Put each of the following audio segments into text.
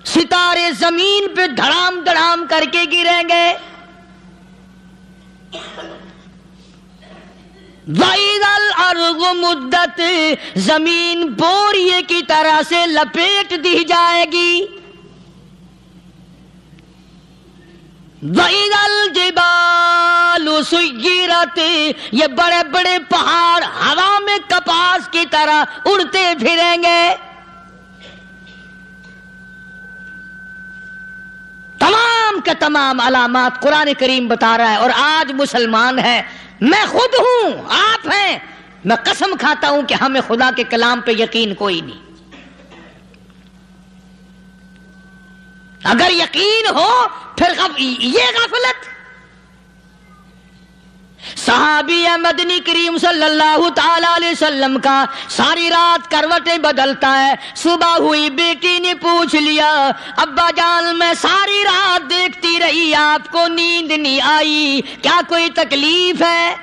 ستارے زمین پہ دھڑام دھڑام کر کے گریں گے. وَإِذَا الْأَرْضُ مُدَّتْ زمین بوریے کی طرح سے لپیٹ دی جائے گی. وَإِذَا الْجِبَالُ سُيِّرَتْ یہ بڑے بڑے پہاڑ ہوا میں کپاس کی طرح اڑتے پھریں گے. تمام کے تمام علامات قرآن کریم بتا رہا ہے. اور آج مسلمان ہے، میں خود ہوں، آپ ہیں، میں قسم کھاتا ہوں کہ ہمیں خدا کے کلام پہ یقین کوئی نہیں. اگر یقین ہو پھر یہ غفلت. صحابی مدنی کریم صلی اللہ تعالی علیہ وسلم کا ساری رات کروٹیں بدلتا ہے. صبح ہوئی بیٹی نے پوچھ لیا، ابا جان میں ساری رات دیکھتی رہی، آپ کو نیند نہیں آئی، کیا کوئی تکلیف ہے؟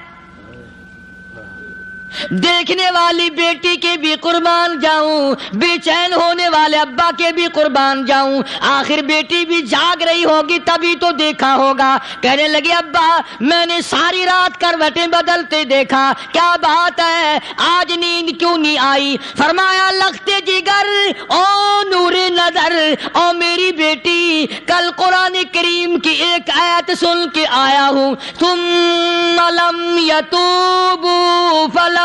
دیکھنے والی بیٹی کے بھی قربان جاؤں، بے چین ہونے والے ابا کے بھی قربان جاؤں. آخر بیٹی بھی جاگ رہی ہوگی تبھی تو دیکھا ہوگا. کہنے لگے ابا میں نے ساری رات کروٹیں بدلتے دیکھا، کیا بات ہے، آج نیند کیوں نہیں آئی؟ فرمایا لختے جگر او نور نظر، او میری بیٹی کل قرآن کریم کی ایک آیت سن کے آیا ہوں، ثم لم یتوبوا فلہم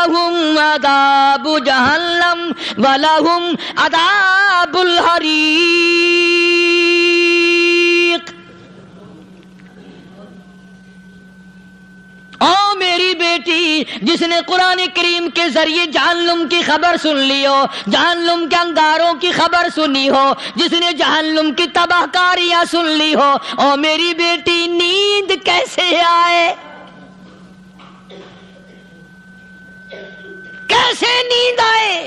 عذاب جہنم ولہم عذاب الحریق. او میری بیٹی جس نے قرآن کریم کے ذریعے جہنم کی خبر سن لی ہو، جہنم کے انگاروں کی خبر سنی ہو، جس نے جہنم کی تباہ کاریاں سن لی ہو، او میری بیٹی نیند کیسے آئے؟ کیسے نیند آئے؟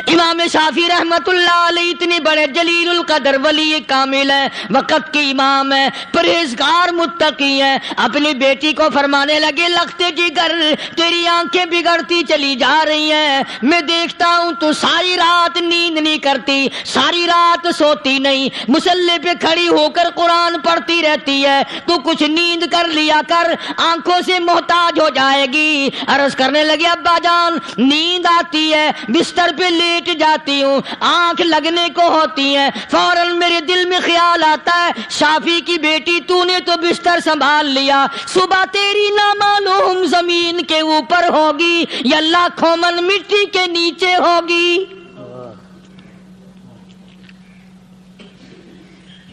امام شافعی رحمت اللہ علیہ اتنے بڑے جلیل القدر ولی کامل ہے، وقت کے امام ہے، پرہیزگار متقی ہے، اپنی بیٹی کو فرمانے لگے لختے جگر تیری آنکھیں بگڑتی چلی جا رہی ہیں، میں دیکھتا ہوں تو ساری رات نیند نہیں کرتی، ساری رات سوتی نہیں، مصلی پہ کھڑی ہو کر قرآن پڑھتی رہتی ہے، تو کچھ نیند کر لیا کر، آنکھوں سے محتاج ہو جائے گی. عرض کرنے لگے ابا جان نیند آتی ہے، بستر پہ لیٹ جاتی ہوں، آنکھ لگنے کو ہوتی ہے، فوراً میرے دل میں خیال آتا ہے شافی کی بیٹی تو نے تو بستر سنبھال لیا، صبح تیری نامعلوم زمین کے اوپر ہوگی یا لاکھوں من مٹی کے نیچے ہوگی.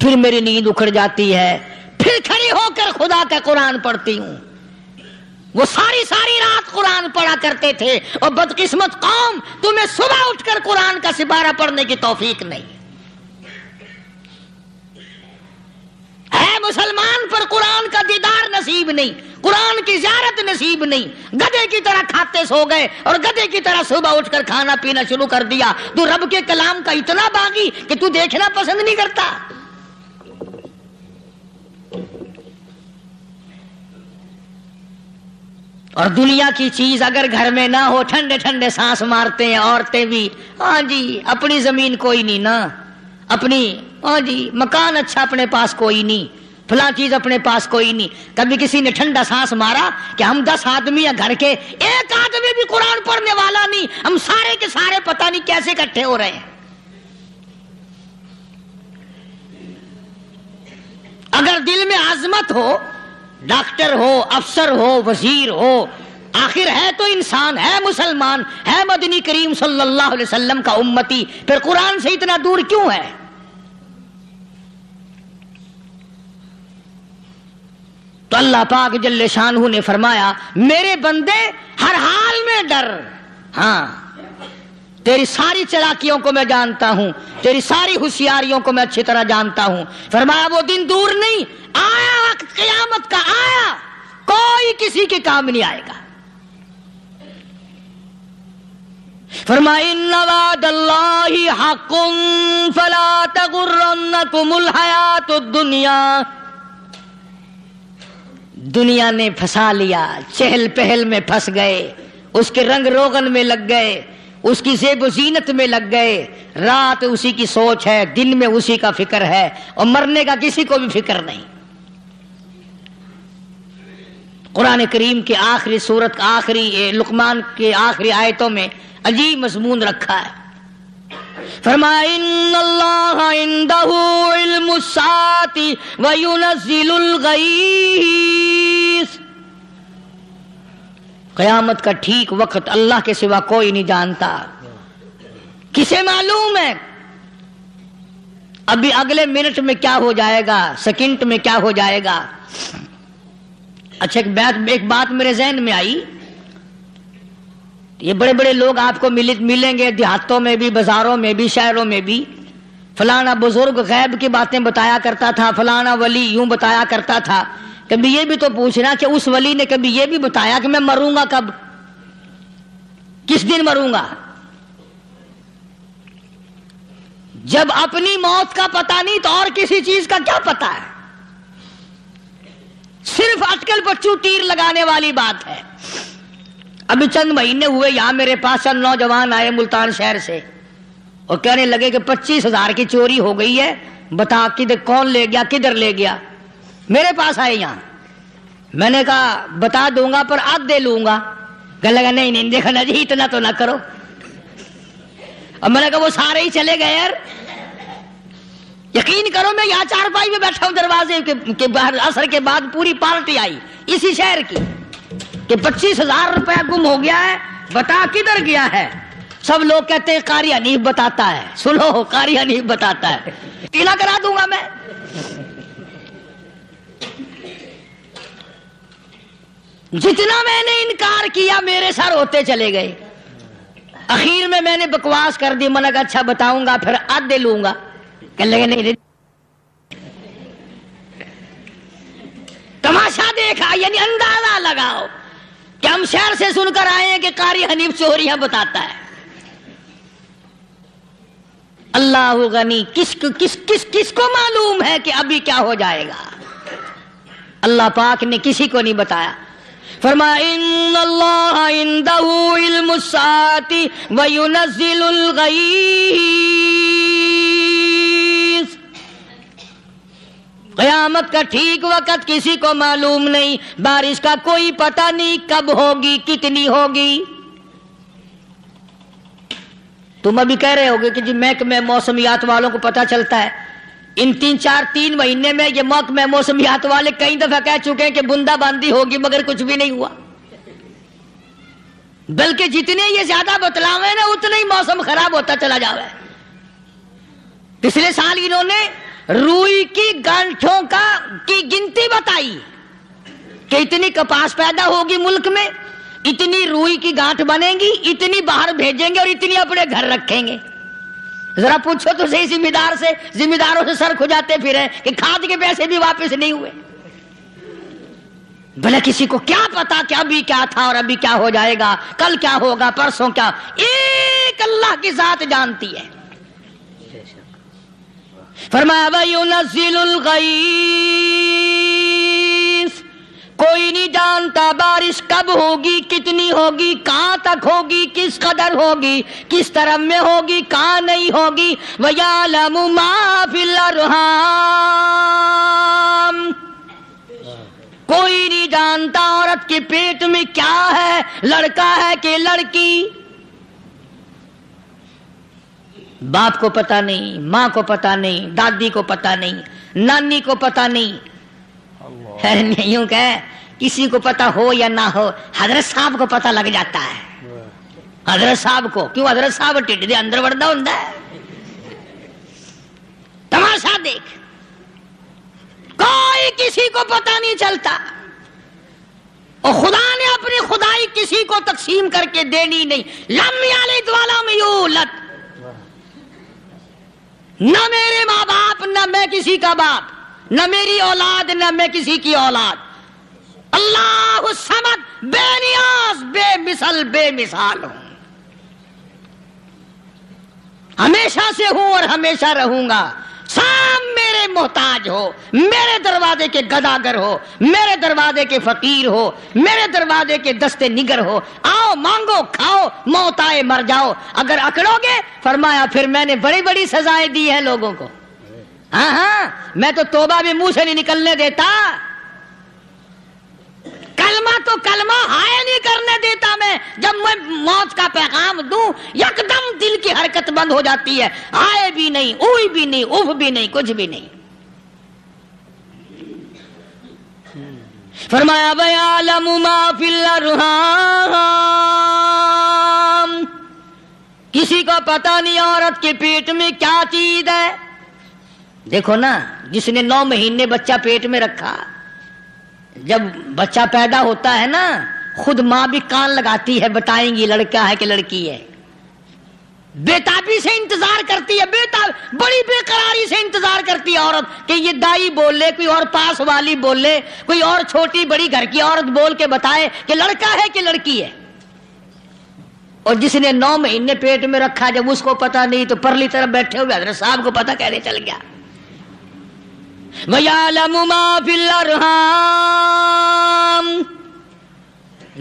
پھر میری نیند اکھڑ جاتی ہے، پھر کھڑی ہو کر خدا کا قرآن پڑھتی ہوں. وہ ساری رات قرآن پڑھا کرتے تھے، اور بدقسمت قوم تمہیں صبح اٹھ کر قرآن کا سپارہ پڑھنے کی توفیق نہیں ہے. مسلمان پر قرآن کا دیدار نصیب نہیں، قرآن کی زیارت نصیب نہیں. گدھے کی طرح کھاتے سو گئے اور گدھے کی طرح صبح اٹھ کر کھانا پینا شروع کر دیا. تو رب کے کلام کا اتنا باغی کہ تو دیکھنا پسند نہیں کرتا. اور دنیا کی چیز اگر گھر میں نہ ہو، ٹھنڈے ٹھنڈے سانس مارتے ہیں عورتیں بھی، ہاں جی اپنی زمین کوئی نہیں نا، اپنی ہاں جی مکان اچھا اپنے پاس کوئی نہیں، فلاں چیز اپنے پاس کوئی نہیں. کبھی کسی نے ٹھنڈا سانس مارا کہ ہم 10 آدمی ہیں گھر کے، ایک آدمی بھی قرآن پڑھنے والا نہیں، ہم سارے کے سارے پتہ نہیں کیسے اکٹھے ہو رہے ہیں. اگر دل میں عظمت ہو، ڈاکٹر ہو، افسر ہو، وزیر ہو، آخر ہے تو انسان، ہے مسلمان، ہے مدنی کریم صلی اللہ علیہ وسلم کا امتی، پھر قرآن سے اتنا دور کیوں ہے؟ تو اللہ پاک جل شانہ نے فرمایا میرے بندے ہر حال میں ڈر، ہاں تیری ساری چلاکیوں کو میں جانتا ہوں، تیری ساری ہوشیاریوں کو میں اچھی طرح جانتا ہوں. فرمایا وہ دن دور نہیں، آیا وقت قیامت کا، آیا، کوئی کسی کے کام نہیں آئے گا. فرمایا ان وعد اللہ حق فلا تغرنکم الحیات الدنیا. دنیا نے پھنسا لیا، چہل پہل میں پھنس گئے، اس کے رنگ روغن میں لگ گئے، اس کی زیب و زینت میں لگ گئے، رات اسی کی سوچ ہے، دن میں اسی کا فکر ہے، اور مرنے کا کسی کو بھی فکر نہیں۔ قرآن کریم کے آخری سورت کا آخری لقمان کے آخری آیتوں میں عجیب مضمون رکھا ہے۔ فرمایا ان اللہ عندہ علم الساعۃ وینزل الغیث، قیامت کا ٹھیک وقت اللہ کے سوا کوئی نہیں جانتا۔ کسے معلوم ہے ابھی اگلے منٹ میں کیا ہو جائے گا، سیکنڈ میں کیا ہو جائے گا۔ اچھا ایک بات میرے ذہن میں آئی، یہ بڑے بڑے لوگ آپ کو ملیں گے دیہاتوں میں بھی، بازاروں میں بھی، شہروں میں بھی، فلانا بزرگ غیب کی باتیں بتایا کرتا تھا، فلانا ولی یوں بتایا کرتا تھا۔ کبھی یہ بھی تو پوچھنا کہ اس ولی نے کبھی یہ بھی بتایا کہ میں مروں گا کب، کس دن مروں گا؟ جب اپنی موت کا پتہ نہیں تو اور کسی چیز کا کیا پتہ ہے؟ صرف اٹکل پچو تیر لگانے والی بات ہے۔ ابھی چند مہینے ہوئے یہاں میرے پاس چند نوجوان آئے ملتان شہر سے اور کہنے لگے کہ 25,000 کی چوری ہو گئی ہے، بتا کدھر کون لے گیا، کدھر لے گیا۔ میرے پاس آئے یہاں، میں نے کہا بتا دوں گا پر آدھے لوں گا۔ کہنے لگا نہیں دیکھا نا جی اتنا تو نہ کرو۔ اب میں نے کہا وہ سارے ہی چلے گئے یار، یقین کرو میں یہاں چارپائی میں بیٹھا ہوں دروازے کے باہر، عصر کے بعد پوری پارٹی آئی اسی شہر کی کہ 25,000 روپیہ گم ہو گیا ہے، بتا کدھر گیا ہے۔ سب لوگ کہتے ہیں قاری حنیف بتاتا ہے، سنو قاری حنیف بتاتا ہے، ٹیلا کرا دوں گا میں۔ جتنا میں نے انکار کیا میرے سر ہوتے چلے گئے۔ اخیر میں نے بکواس کر دی، میں نے کہا اچھا بتاؤں گا پھر آدھے لوں گا۔ کہنے لگے نہیں، تماشا دیکھا، یعنی اندازہ لگاؤ کہ ہم شہر سے سن کر آئے ہیں کہ قاری حنیف چوریاں بتاتا ہے۔ اللہ غنی، کس کو معلوم ہے کہ ابھی کیا ہو جائے گا؟ اللہ پاک نے کسی کو نہیں بتایا۔ فرمایا ان اللہ عندہ علم الساعۃ وینزل الغیث، قیامت کا ٹھیک وقت کسی کو معلوم نہیں، بارش کا کوئی پتہ نہیں کب ہوگی، کتنی ہوگی۔ تم ابھی کہہ رہے ہوگے کہ جی محکمہ موسمیات والوں کو پتہ چلتا ہے۔ ان 3 مہینے میں یہ محکمہ موسمیات والے کئی دفعہ کہہ چکے ہیں کہ بندہ باندی ہوگی، مگر کچھ بھی نہیں ہوا۔ بلکہ جتنے یہ زیادہ بتلاوے نا اتنا ہی موسم خراب ہوتا چلا جاوے۔ پچھلے سال انہوں نے روئی کی گانٹھوں کی گنتی بتائی کہ اتنی کپاس پیدا ہوگی ملک میں، اتنی روئی کی گانٹھ بنے گی، اتنی باہر بھیجیں گے اور اتنی اپنے گھر رکھیں گے۔ ذرا پوچھو تو صحیح ذمہ داروں سے سر کھجاتے پھرے کہ کھاد کے پیسے بھی واپس نہیں ہوئے۔ بھلے کسی کو کیا پتا کہ ابھی کیا تھا اور ابھی کیا ہو جائے گا، کل کیا ہوگا، پرسوں کیا، ایک اللہ کی ذات جانتی ہے۔ فرمایا وَيُنَزِّلُ الْغَيْثَ، کوئی نہیں جانتا بارش کب ہوگی، کتنی ہوگی، کہاں تک ہوگی، کس قدر ہوگی، کس طرف میں ہوگی، کہاں نہیں ہوگی۔ وَيَعْلَمُ مَا فِي الْأَرْحَامِ، کوئی نہیں جانتا عورت کے پیٹ میں کیا ہے، لڑکا ہے کہ لڑکی۔ باپ کو پتہ نہیں، ماں کو پتہ نہیں، دادی کو پتہ نہیں، نانی کو پتہ نہیں۔ یوں کہ کسی کو پتہ ہو یا نہ ہو، حضرت صاحب کو پتہ لگ جاتا ہے۔ حضرت صاحب کو کیوں؟ حضرت صاحب ٹھڈ دے اندر وڑدا ہوندا ہے۔ تماشا دیکھ، کوئی کسی کو پتہ نہیں چلتا، اور خدا نے اپنی خدائی کسی کو تقسیم کر کے دینی نہیں۔ لم یلد ولم یولد، نہ میرے ماں باپ، نہ میں کسی کا باپ، نہ میری اولاد، نہ میں کسی کی اولاد۔ اللہ الصمد، بے نیاز، بے مثل، بے مثال ہوں، ہمیشہ سے ہوں اور ہمیشہ رہوں گا۔ سام میرے محتاج ہو، میرے دروازے کے گداگر ہو، میرے دروازے کے فقیر ہو، میرے دروازے کے دستے نگر ہو، آؤ مانگو کھاؤ، موت آئے مر جاؤ۔ اگر اکڑو گے فرمایا پھر میں نے بڑی بڑی سزائیں دی ہیں لوگوں کو۔ ہاں ہاں، میں تو توبہ بھی منہ سے نہیں نکلنے دیتا، کلمہ تو کلمہ ہائے نہیں کرنے دیتا میں۔ جب میں موت کا پیغام دوں یکدم دل کی حرکت بند ہو جاتی ہے، ہائے بھی نہیں، اوئی بھی نہیں، اوف بھی نہیں، کچھ بھی نہیں۔ فرمایا وَيَعْلَمُ مَا فِي الْأَرْحَامِ، کسی کو پتہ نہیں عورت کے پیٹ میں کیا چیز ہے۔ دیکھو نا، جس نے 9 مہینے بچہ پیٹ میں رکھا، جب بچہ پیدا ہوتا ہے نا خود ماں بھی کان لگاتی ہے، بتائیں گی لڑکا ہے کہ لڑکی ہے، بےتابی سے انتظار کرتی ہے، بڑی بے قراری سے انتظار کرتی ہے عورت کہ یہ دائی بول لے، کوئی اور پاس والی بول لے، کوئی اور چھوٹی بڑی گھر کی عورت بول کے بتائے کہ لڑکا ہے کہ لڑکی ہے۔ اور جس نے 9 مہینے پیٹ میں رکھا جب اس کو پتا نہیں تو پرلی طرف بیٹھے ہوئے حضرت صاحب کو پتا کیسے چل گیا؟ وَيَعْلَمُ مَا فِي الْأَرْحَامِ،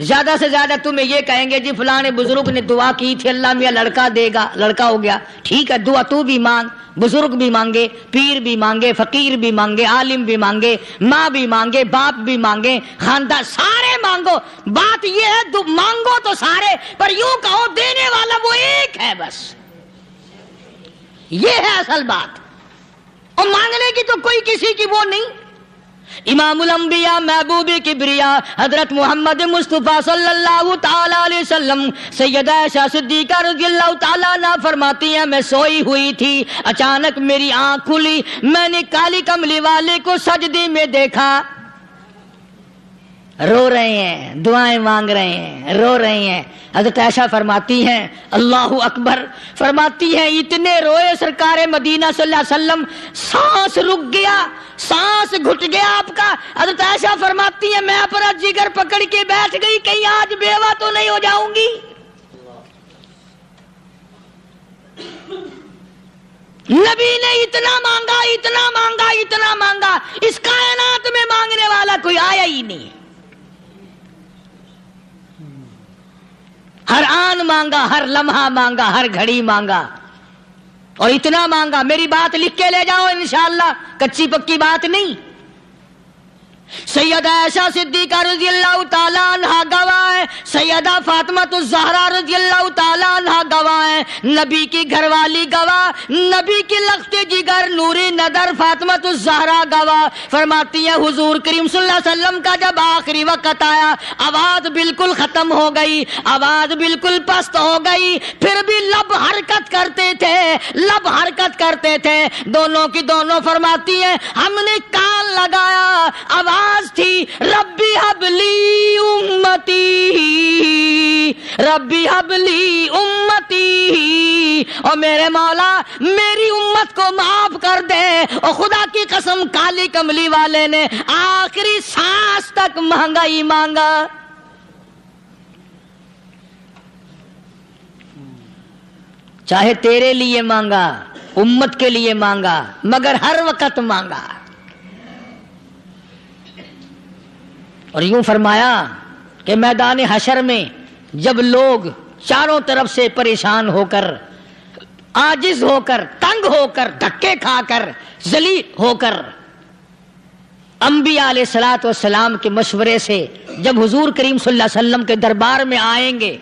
زیادہ سے زیادہ تمہیں یہ کہیں گے جی فلاں بزرگ نے دعا کی تھی اللہ میاں لڑکا دے گا، لڑکا ہو گیا، ٹھیک ہے دعا تو بھی مانگ، بزرگ بھی مانگے، پیر بھی مانگے، فقیر بھی مانگے، عالم بھی مانگے، ماں بھی مانگے، باپ بھی مانگے، خاندان سارے مانگو، بات یہ ہے مانگو تو سارے، پر یوں کہو دینے والا وہ ایک ہے بس، یہ ہے اصل بات، اور مانگنے کی تو کوئی کسی کی وہ نہیں۔ امام الانبیاء محبوب کبریا حضرت محمد مصطفیٰ صلی اللہ تعالی علیہ وسلم سیدہ عائشہ صدیقہ رضی اللہ تعالی عنہا فرماتی ہیں میں سوئی ہوئی تھی، اچانک میری آنکھ کھلی، میں نے کالی کملی والے کو سجدے میں دیکھا، رو رہے ہیں، دعائیں مانگ رہے ہیں، رو رہے ہیں۔ حضرت عائشہ فرماتی ہیں اللہ اکبر، فرماتی ہیں اتنے روئے سرکار مدینہ صلی اللہ علیہ وسلم، سانس رک گیا، سانس گھٹ گیا آپ کا۔ حضرت عائشہ فرماتی ہیں میں اپنا جگر پکڑ کے بیٹھ گئی، کہیں آج بیوہ تو نہیں ہو جاؤں گی۔ نبی نے اتنا مانگا، اتنا مانگا، اتنا مانگا، اس کائنات میں مانگنے والا کوئی آیا ہی نہیں۔ ہر آن مانگا، ہر لمحہ مانگا، ہر گھڑی مانگا، اور اتنا مانگا۔ میری بات لکھ کے لے جاؤ انشاءاللہ، کچی پکی بات نہیں۔ سیدہ عائشہ صدیقہ رضی اللہ تعالی عنہا گواہ ہے، سیدہ فاطمہ الزہرا رضی اللہ تعالی عنہا گواہ ہے، نبی کی گھر والی گواہ، نبی کی لخت جگر نوری نظر فاطمہ الزہرا گواہ، فرماتی ہیں حضور کریم صلی اللہ علیہ وسلم کا جب آخری وقت آیا آواز بالکل ختم ہو گئی، آواز بالکل پست ہو گئی، پھر بھی لب حرکت کرتے تھے، لب حرکت کرتے تھے، دونوں کی دونوں فرماتی ہیں ہم نے کان لگایا، آواز تھی ربی حبلی امتی، ربی حبلی امتی، اور میرے مولا میری امت کو معاف کر دے۔ اور خدا کی قسم کالی کملی والے نے آخری سانس تک مانگا ہی مانگا۔ چاہے تیرے لیے مانگا، امت کے لیے مانگا، مگر ہر وقت مانگا۔ اور یوں فرمایا کہ میدان حشر میں جب لوگ چاروں طرف سے پریشان ہو کر، عاجز ہو کر، تنگ ہو کر، دھکے کھا کر، ذلیل ہو کر انبیاء علیہ الصلوۃ والسلام کے مشورے سے جب حضور کریم صلی اللہ علیہ وسلم کے دربار میں آئیں گے،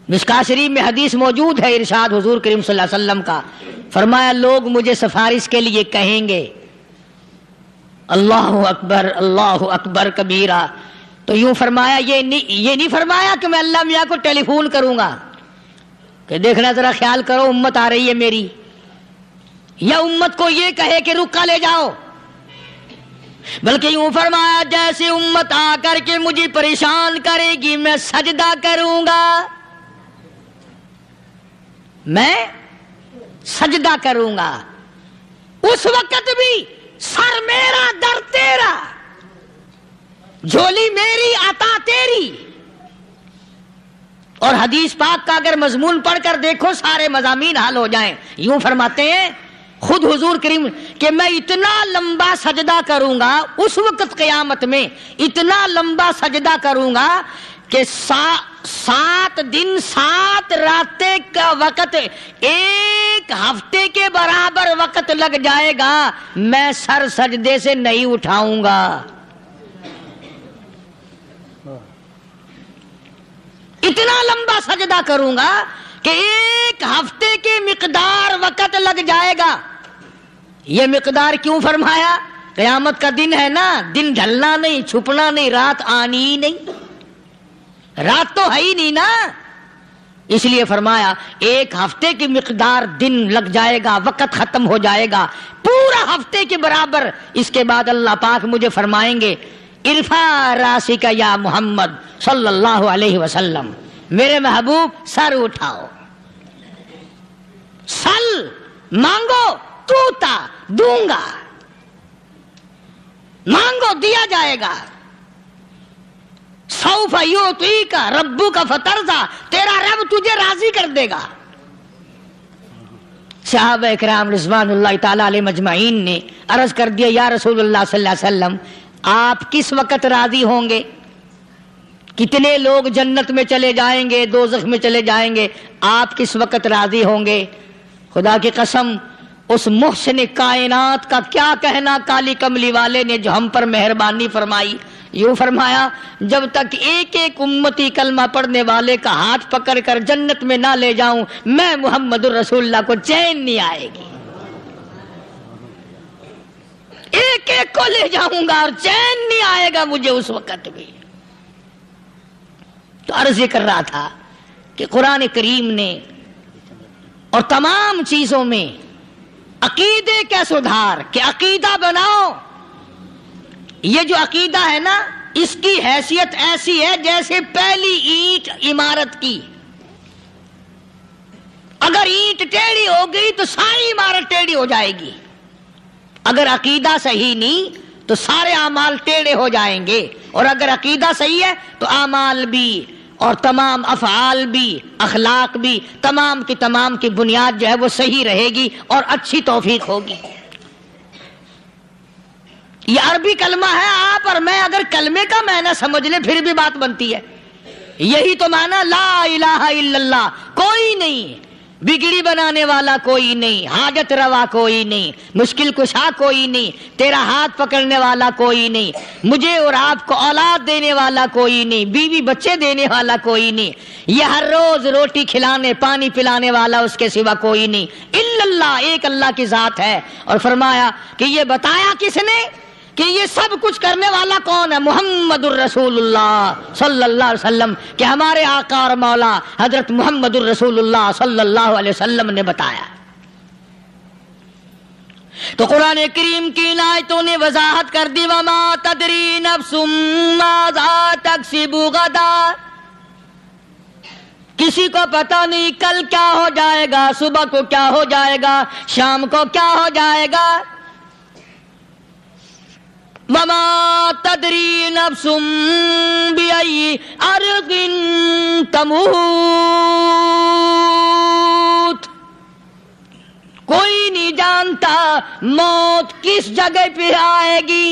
مشکاۃ شریف میں حدیث موجود ہے، ارشاد حضور کریم صلی اللہ علیہ وسلم کا، فرمایا لوگ مجھے سفارش کے لیے کہیں گے اللہ اکبر اللہ اکبر کبیرہ، تو یوں فرمایا یہ نہیں فرمایا کہ میں اللہ میاں کو ٹیلی فون کروں گا کہ دیکھنا ذرا خیال کرو امت آ رہی ہے میری، یا امت کو یہ کہے کہ رکا لے جاؤ، بلکہ یوں فرمایا جیسے امت آ کر کے مجھے پریشان کرے گی میں سجدہ کروں گا، میں سجدہ کروں گا، اس وقت بھی سر میرا در تیرا، جھولی میری عطا تیری۔ اور حدیث پاک کا اگر مضمون پڑھ کر دیکھو سارے مضامین حل ہو جائیں۔ یوں فرماتے ہیں خود حضور کریم کہ میں اتنا لمبا سجدہ کروں گا اس وقت قیامت میں، اتنا لمبا سجدہ کروں گا کہ 7 دن 7 راتیں کا وقت 1 ہفتے کے برابر وقت لگ جائے گا، میں سر سجدے سے نہیں اٹھاؤں گا۔ اتنا لمبا سجدہ کروں گا کہ 1 ہفتے کی مقدار وقت لگ جائے گا۔ یہ مقدار کیوں فرمایا؟ قیامت کا دن ہے نا، دن ڈھلنا نہیں، چھپنا نہیں، رات آنی ہی نہیں، رات تو ہے ہی نہیں نا، اس لیے فرمایا 1 ہفتے کی مقدار دن لگ جائے گا، وقت ختم ہو جائے گا پورا ہفتے کے برابر۔ اس کے بعد اللہ پاک مجھے فرمائیں گے ارفع راسک یا محمد صلی اللہ علیہ وسلم، میرے محبوب سر اٹھاؤ، سل مانگو توتا دوں گا، مانگو دیا جائے گا، سوف یعطیک ربک فترضی، تیرا رب تجھے راضی کر دے گا۔ صحابہ اکرام رضوان اللہ تعالی علیہ مجمعین نے عرض کر دیا یا رسول اللہ صلی اللہ علیہ وسلم آپ کس وقت راضی ہوں گے؟ کتنے لوگ جنت میں چلے جائیں گے، دوزخ میں چلے جائیں گے، آپ کس وقت راضی ہوں گے؟ خدا کی قسم اس محسن کائنات کا کیا کہنا کالی کملی والے نے جو ہم پر مہربانی فرمائی، یوں فرمایا جب تک ایک ایک امتی کلمہ پڑھنے والے کا ہاتھ پکڑ کر جنت میں نہ لے جاؤں میں محمد الرسول اللہ کو چین نہیں آئے گی، ایک ایک کو لے جاؤں گا اور چین نہیں آئے گا مجھے اس وقت بھی۔ تو عرض یہ کر رہا تھا کہ قرآن کریم نے اور تمام چیزوں میں عقیدے کا سدھار کہ عقیدہ بناؤ، یہ جو عقیدہ ہے نا اس کی حیثیت ایسی ہے جیسے پہلی اینٹ عمارت کی، اگر اینٹ ٹیڑھی ہو گئی تو ساری عمارت ٹیڑھی ہو جائے گی، اگر عقیدہ صحیح نہیں تو سارے اعمال ٹیڑھے ہو جائیں گے، اور اگر عقیدہ صحیح ہے تو اعمال بھی اور تمام افعال بھی اخلاق بھی تمام کی بنیاد جو ہے وہ صحیح رہے گی اور اچھی توفیق ہوگی۔ یہ عربی کلمہ ہے، آپ اور میں اگر کلمے کا معنی سمجھ لیں پھر بھی بات بنتی ہے، یہی تو معنی لا الہ الا اللہ، کوئی نہیں بگڑی بنانے والا، کوئی نہیں حاجت روا، کوئی نہیں مشکل کشا، کوئی نہیں تیرا ہاتھ پکڑنے والا، کوئی نہیں مجھے اور آپ کو اولاد دینے والا، کوئی نہیں بیوی بچے دینے والا، کوئی نہیں یہ ہر روز روٹی کھلانے پانی پلانے والا اس کے سوا کوئی نہیں الا اللہ، ایک اللہ کی ذات ہے۔ اور فرمایا کہ یہ بتایا کس نے کہ یہ سب کچھ کرنے والا کون ہے؟ محمد الرسول اللہ صلی اللہ علیہ وسلم، کہ ہمارے آقا اور مولا حضرت محمد الرسول اللہ صلی اللہ علیہ وسلم نے بتایا۔ تو قرآن کریم کی آیتوں نے وضاحت کر دی وما تدری نفس ماذا تکسب غدا، کسی کو پتہ نہیں کل کیا ہو جائے گا، صبح کو کیا ہو جائے گا، شام کو کیا ہو جائے گا۔ وما تدری نفس بأي أرض تموت، کوئی نہیں جانتا موت کس جگہ پہ آئے گی۔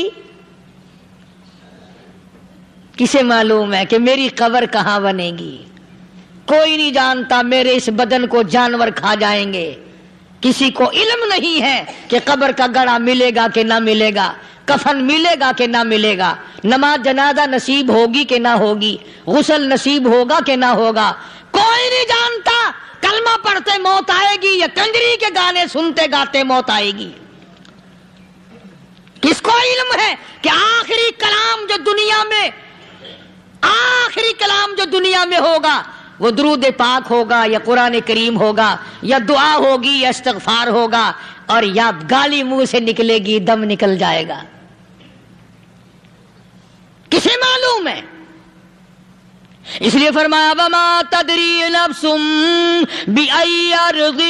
کسے معلوم ہے کہ میری قبر کہاں بنے گی؟ کوئی نہیں جانتا میرے اس بدن کو جانور کھا جائیں گے، کسی کو علم نہیں ہے کہ قبر کا گڑھا ملے گا کہ نہ ملے گا، کفن ملے گا کہ نہ ملے گا، نماز جنازہ نصیب ہوگی کہ نہ ہوگی، غسل نصیب ہوگا کہ نہ ہوگا، کوئی نہیں جانتا۔ کلمہ پڑھتے موت آئے گی یا کنجری کے گانے سنتے گاتے موت آئے گی؟ کس کو علم ہے کہ آخری کلام جو دنیا میں ہوگا وہ درود پاک ہوگا یا قرآن کریم ہوگا یا دعا ہوگی یا استغفار ہوگا، اور یا گالی منہ سے نکلے گی، دم نکل جائے گا؟ کسے معلوم ہے؟ اس لیے فرمایا وما تدری نفس بأي أرض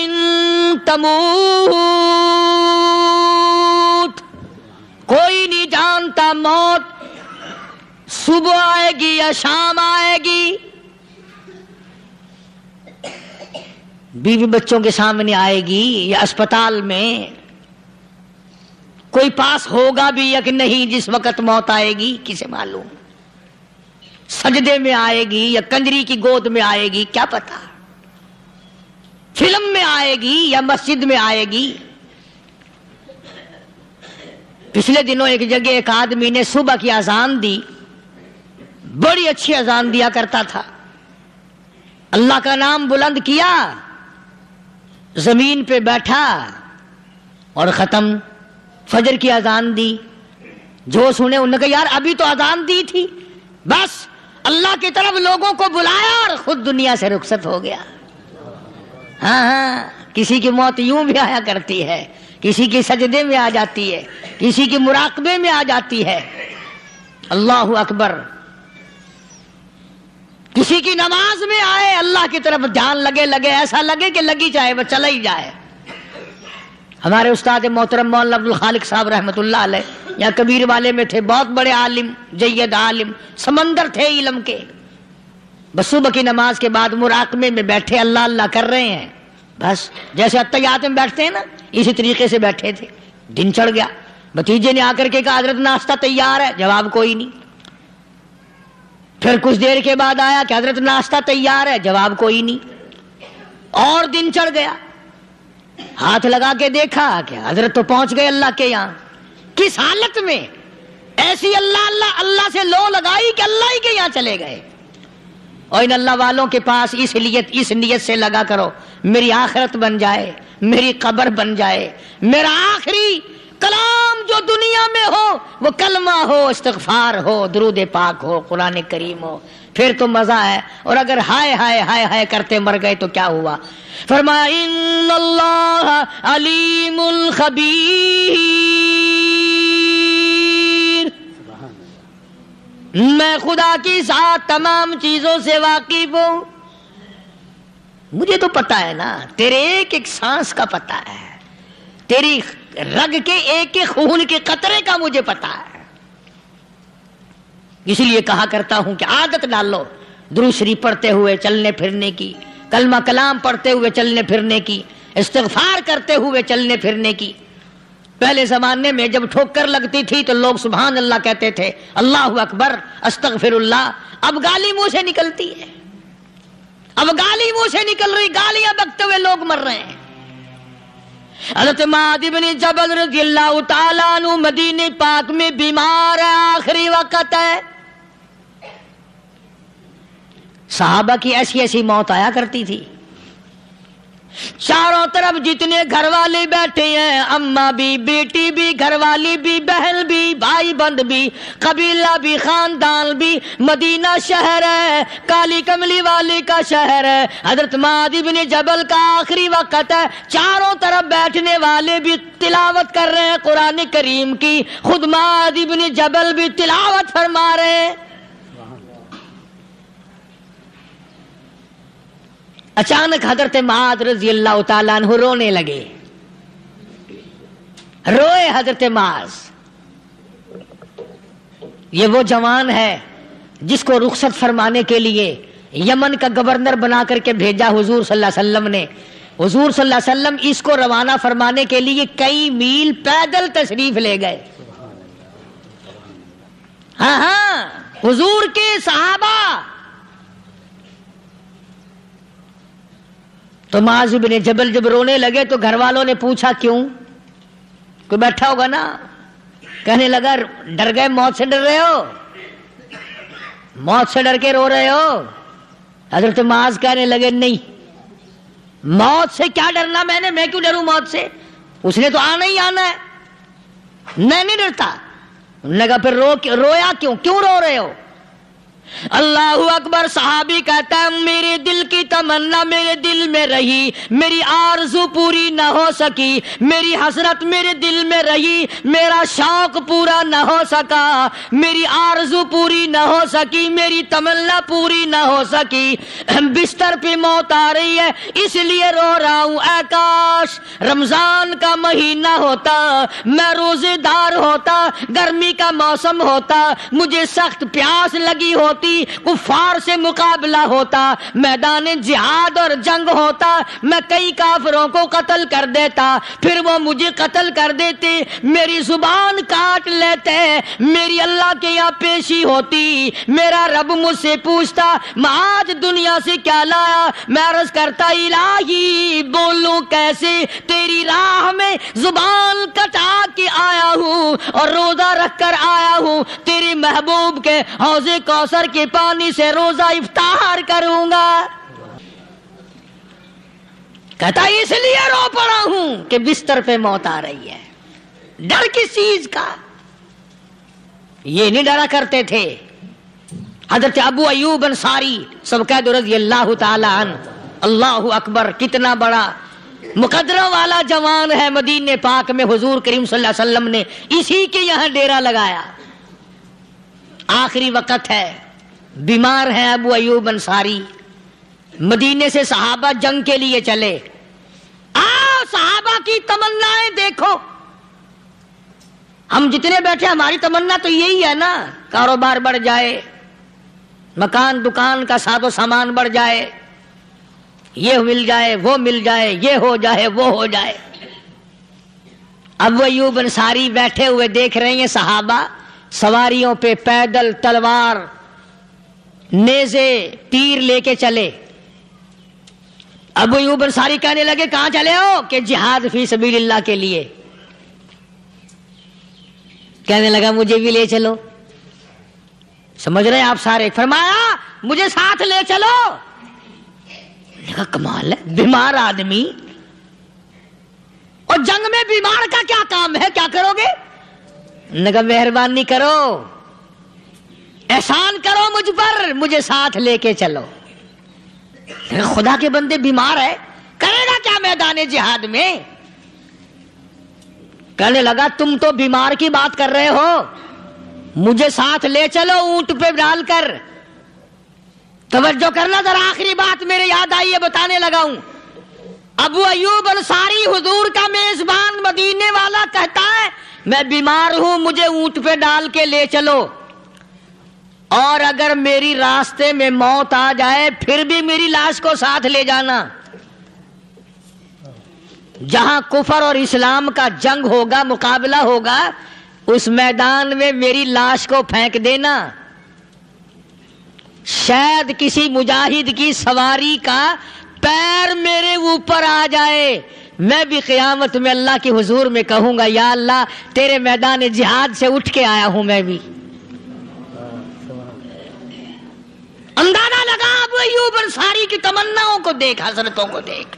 تموت، کوئی نہیں جانتا موت صبح آئے گی یا شام آئے گی، بیوی بچوں کے سامنے آئے گی یا اسپتال میں کوئی پاس ہوگا بھی یا کہ نہیں جس وقت موت آئے گی کسے معلوم؟ سجدے میں آئے گی یا کنجری کی گود میں آئے گی کیا پتا؟ فلم میں آئے گی یا مسجد میں آئے گی؟ پچھلے دنوں ایک جگہ ایک آدمی نے صبح کی اذان دی، بڑی اچھی اذان دیا کرتا تھا، اللہ کا نام بلند کیا، زمین پہ بیٹھا اور ختم۔ فجر کی اذان دی، جو سنے انہوں نے کہا یار ابھی تو اذان دی تھی، بس اللہ کی طرف لوگوں کو بلایا اور خود دنیا سے رخصت ہو گیا۔ ہاں کسی کی موت یوں بھی آیا کرتی ہے، کسی کی سجدے میں آ جاتی ہے، کسی کی مراقبے میں آ جاتی ہے۔ اللہ اکبر۔ کسی کی نماز میں آئے، اللہ کی طرف دھیان لگے ایسا لگے کہ لگی جائے وہ چلا ہی جائے۔ ہمارے استاد محترم مولانا عبد الخالق صاحب رحمۃ اللہ علیہ یہاں کبیر والے میں تھے، بہت بڑے عالم، جید عالم، سمندر تھے علم کے۔ بس صبح کی نماز کے بعد مراقبے میں بیٹھے اللہ اللہ کر رہے ہیں، بس جیسے اتحیات میں بیٹھتے ہیں نا اسی طریقے سے بیٹھے تھے۔ دن چڑھ گیا، بھتیجے نے آ کر کے کہا حضرت ناشتہ تیار ہے، جواب کوئی نہیں۔ پھر کچھ دیر کے بعد آیا کہ حضرت ناشتہ تیار ہے، جواب کوئی نہیں۔ اور دن چڑھ گیا، ہاتھ لگا کے دیکھا کہ حضرت تو پہنچ گئے اللہ کے یہاں۔ کس حالت میں؟ ایسی اللہ اللہ اللہ سے لو لگائی کہ اللہ ہی کے یہاں چلے گئے۔ اور ان اللہ والوں کے پاس اس نیت سے لگا کرو میری آخرت بن جائے، میری قبر بن جائے، میرا آخری کلام جو دنیا میں ہو وہ کلمہ ہو، استغفار ہو، درود پاک ہو، قرآن کریم ہو، پھر تو مزہ ہے۔ اور اگر ہائے ہائے ہائے ہائے کرتے مر گئے تو کیا ہوا؟ فرمایا ان اللہ علیم خبیر، میں خدا کی ذات تمام چیزوں سے واقف ہوں۔ مجھے تو پتا ہے نا، تیرے ایک ایک سانس کا پتا ہے، تیری رگ کے ایک ایک خون کے قطرے کا مجھے پتا ہے۔ اس لیے کہا کرتا ہوں کہ عادت ڈال لو درود شریف پڑھتے ہوئے چلنے پھرنے کی، کلمہ کلام پڑھتے ہوئے چلنے پھرنے کی، استغفار کرتے ہوئے چلنے پھرنے کی۔ پہلے زمانے میں جب ٹھوکر لگتی تھی تو لوگ سبحان اللہ کہتے تھے، اللہ اکبر، استغفر اللہ۔ اب گالی منہ سے نکلتی ہے، اب گالی منہ سے نکل رہی، گالیاں بکتے ہوئے لوگ مر رہے ہیں۔ حضرت معاذ بن جبل رضی اللہ تعالیٰ عنہ مدینہ پاک میں بیمار ہے، آخری وقت ہے۔ صحابہ کی ایسی ایسی موت آیا کرتی تھی، چاروں طرف جتنے گھر والے بیٹھے ہیں، اماں بھی، بیٹی بھی، گھر والی بھی، بہن بھی، بھائی بند بھی، قبیلہ بھی، خاندان بھی، مدینہ شہر ہے، کالی کملی والے کا شہر ہے۔ حضرت معاذ بن جبل کا آخری وقت ہے، چاروں طرف بیٹھنے والے بھی تلاوت کر رہے ہیں قرآن کریم کی، خود معاذ بن جبل بھی تلاوت فرما رہے ہیں۔ اچانک حضرت معاذ رضی اللہ تعالیٰ عنہ رونے لگے، روئے حضرت معاذ۔ یہ وہ جوان ہے جس کو رخصت فرمانے کے لیے یمن کا گورنر بنا کر کے بھیجا حضور صلی اللہ علیہ وسلم نے۔ حضور صلی اللہ علیہ وسلم اس کو روانہ فرمانے کے لیے کئی میل پیدل تشریف لے گئے۔ ہاں حضور کے صحابہ۔ تو معاذ بن جبل جب رونے لگے تو گھر والوں نے پوچھا کیوں؟ کوئی بیٹھا ہوگا نا، کہنے لگا ڈر گئے، موت سے ڈر رہے ہو، موت سے ڈر کے رو رہے ہو؟ حضرت معاذ کہنے لگے نہیں، موت سے کیا ڈرنا، میں کیوں ڈروں موت سے، اس نے تو آنا ہی آنا ہے، میں نہیں ڈرتا۔ انہوں نے کہا پھر رویا کیوں رو رہے ہو؟ اللہ اکبر۔ صحابی کہتا ہے میرے دل کی تمنا میرے دل میں رہی، میری آرزو پوری نہ ہو سکی، میری حسرت میرے دل میں رہی، میرا شوق پورا نہ ہو سکا، میری آرزو پوری نہ ہو سکی، میری تمنا پوری نہ ہو سکی، بستر پہ موت آ رہی ہے اس لیے رو رہا ہوں۔ اے کاش رمضان کا مہینہ ہوتا، میں روزے دار ہوتا، گرمی کا موسم ہوتا، مجھے سخت پیاس لگی ہوتی، ہوتی, کفار سے مقابلہ ہوتا, میدان جہاد اور جنگ ہوتا, میں کئی کافروں کو قتل کر دیتا, پھر وہ مجھے قتل کر دیتے, میری زبان کاٹ لیتے, میری اللہ کے یہاں پیشی ہوتی, میرا رب مجھ سے پوچھتا میں آج دنیا سے کیا لایا, میں عرض کرتا الہی بولوں کیسے, تیری راہ میں زبان کٹا کے آیا ہوں اور روزہ رکھ کر آیا ہوں, تیرے محبوب کے حوض کوثر کے پانی سے روزہ افطار کروں گا. کہتا اس لیے رو پڑا ہوں کہ بستر پہ موت آ رہی ہے. ڈر کس چیز کا؟ یہ نہیں ڈرا کرتے تھے. حضرت ابو ایوب انصاری سب کہہ دو رضی اللہ تعالی عنہ. اللہ اکبر, کتنا بڑا مقدرہ والا جوان ہے. مدینے پاک میں حضور کریم صلی اللہ علیہ وسلم نے اسی کے یہاں ڈیرا لگایا. آخری وقت ہے, بیمار ہے ابو ایوب انصاری. مدینے سے صحابہ جنگ کے لیے چلے. آؤ صحابہ کی تمنائیں دیکھو. ہم جتنے بیٹھے ہماری تمنا تو یہی ہے نا, کاروبار بڑھ جائے, مکان دکان کا ساز و سامان بڑھ جائے, یہ مل جائے وہ مل جائے, یہ ہو جائے وہ ہو جائے. ابو ایوب انصاری بیٹھے ہوئے دیکھ رہے ہیں صحابہ سواریوں پہ پیدل تلوار نیزے تیر لے کے چلے. ابو ایوب انصاری کہنے لگے کہاں چلے ہو؟ کہ جہاد فی سبیل اللہ کے لیے. کہنے لگا مجھے بھی لے چلو. سمجھ رہے ہیں آپ سارے؟ فرمایا مجھے ساتھ لے چلو. کہا کمال ہے, بیمار آدمی اور جنگ میں بیمار کا کیا کام ہے, کیا کرو گے؟ نے کہا مہربانی کرو, احسان کرو مجھ پر, مجھے ساتھ لے کے چلو. خدا کے بندے بیمار ہے, کرے گا کیا میدان جہاد میں؟ کہنے لگا تم تو بیمار کی بات کر رہے ہو, مجھے ساتھ لے چلو اونٹ پہ ڈال کر. توجہ کرنا ذرا, آخری بات میرے یاد آئی ہے بتانے لگا ہوں. ابو ایوب انصاری حضور کا میزبان مدینے والا کہتا ہے میں بیمار ہوں, مجھے اونٹ پہ ڈال کے لے چلو, اور اگر میری راستے میں موت آ جائے پھر بھی میری لاش کو ساتھ لے جانا. جہاں کفر اور اسلام کا جنگ ہوگا, مقابلہ ہوگا, اس میدان میں میری لاش کو پھینک دینا. شاید کسی مجاہد کی سواری کا پیر میرے اوپر آ جائے, میں بھی قیامت میں اللہ کے حضور میں کہوں گا یا اللہ تیرے میدان جہاد سے اٹھ کے آیا ہوں میں بھی. اندازہ لگا ابو ایوب انصاری کی تمناؤں کو دیکھ, حسرتوں کو دیکھ.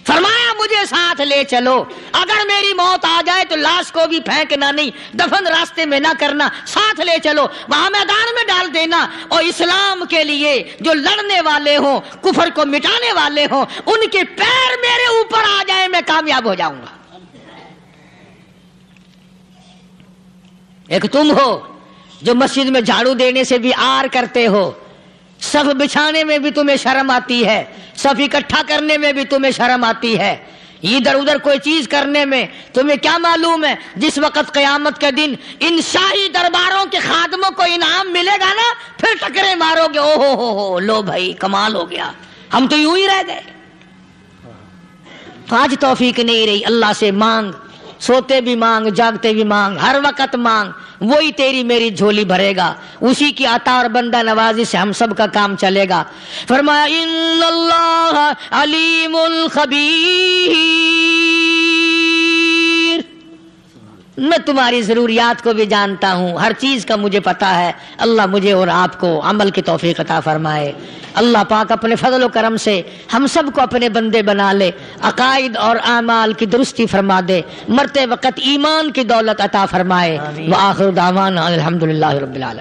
فرمایا مجھے ساتھ لے چلو, اگر میری موت آ جائے تو لاش کو بھی پھینکنا نہیں, دفن راستے میں نہ کرنا, ساتھ لے چلو, وہاں میدان میں ڈال دینا, اور اسلام کے لیے جو لڑنے والے ہوں, کفر کو مٹانے والے ہوں, ان کے پیر میرے اوپر آ جائے میں کامیاب ہو جاؤں گا. ایک تم ہو جو مسجد میں جھاڑو دینے سے بھی آر کرتے ہو, صف بچھانے میں بھی تمہیں شرم آتی ہے, صف اکٹھا کرنے میں بھی تمہیں شرم آتی ہے, ادھر ادھر کوئی چیز کرنے میں تمہیں کیا معلوم ہے جس وقت قیامت کے دن ان شاہی درباروں کے خادموں کو انعام ملے گا نا, پھر ٹکرے مارو گے, او ہو لو بھائی کمال ہو گیا, ہم تو یوں ہی رہ گئے. آج توفیق نہیں رہی, اللہ سے مانگ, سوتے بھی مانگ, جاگتے بھی مانگ, ہر وقت مانگ, وہی تیری میری جھولی بھرے گا, اسی کی عطا اور بندہ نوازی سے ہم سب کا کام چلے گا. فرمایا ان اللہ علیم خبیر, میں تمہاری ضروریات کو بھی جانتا ہوں, ہر چیز کا مجھے پتا ہے. اللہ مجھے اور آپ کو عمل کی توفیق عطا فرمائے. اللہ پاک اپنے فضل و کرم سے ہم سب کو اپنے بندے بنا لے, عقائد اور اعمال کی درستی فرما دے, مرتے وقت ایمان کی دولت عطا فرمائے. وآخر دعوانا الحمدللہ رب العالمین.